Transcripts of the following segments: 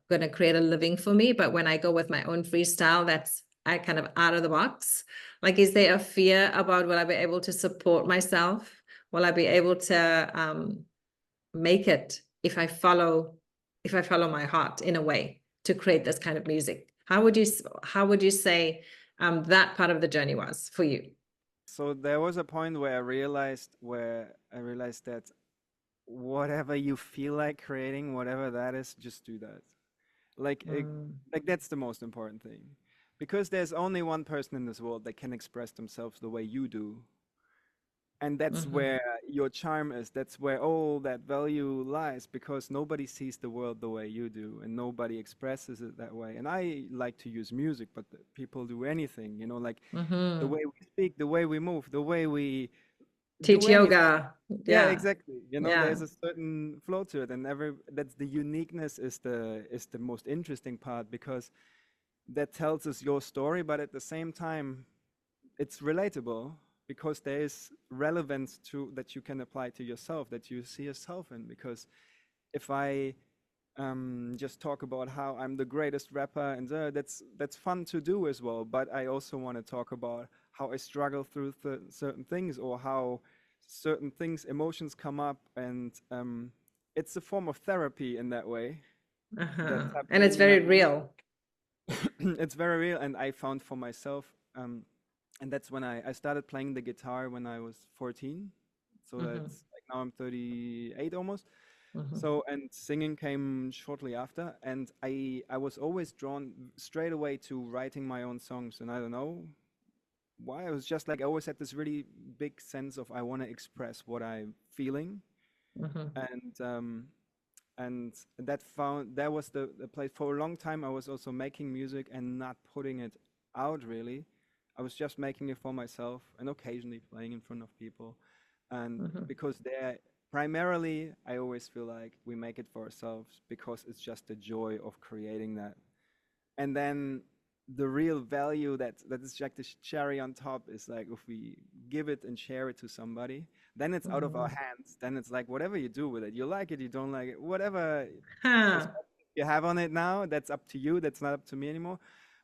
going to create a living for me. But when I go with my own freestyle, that's I kind of out of the box. Like, is there a fear about will I be able to support myself? Will I be able to make it if I follow my heart in a way to create this kind of music? How would you say that part of the journey was for you? So there was a point where I realized that whatever you feel like creating, whatever that is, just do that. Like like that's the most important thing. Because there's only one person in this world that can express themselves the way you do. And that's where your charm is. That's where all that value lies, because nobody sees the world the way you do and nobody expresses it that way. And I like to use music, but people do anything, like the way we speak, the way we move, the way we do Teach anything. yoga. Yeah, Yeah. exactly. Yeah. There's a certain flow to it, and that's the uniqueness is the most interesting part, because that tells us your story, but at the same time, it's relatable because there is relevance to that you can apply to yourself, that you see yourself in. Because if I just talk about how I'm the greatest rapper, and that's fun to do as well, but I also want to talk about how I struggle through certain things, or how certain things, emotions come up, and it's a form of therapy in that way that's And it's happening in very that moment. real. It's very real, and I found for myself, and that's when I started playing the guitar when I was 14. So that's like now I'm 38 almost. So, and singing came shortly after, and I was always drawn straight away to writing my own songs, and I don't know why. I was just like, I always had this really big sense of I want to express what I'm feeling, and that was the place. For a long time I was also making music and not putting it out really. I was just making it for myself and occasionally playing in front of people, and because there primarily I always feel like we make it for ourselves because it's just the joy of creating that. And then the real value that is like the cherry on top is like if we give it and share it to somebody, then it's out of our hands. Then it's like whatever you do with it, you like it, you don't like it, whatever Huh. perspective you have on it now, that's up to you. That's not up to me anymore.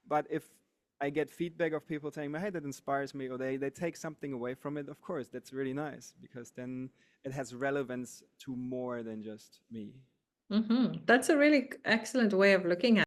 But if I get feedback of people saying, hey, that inspires me, or they take something away from it, of course, that's really nice, because then it has relevance to more than just me. That's a really excellent way of looking at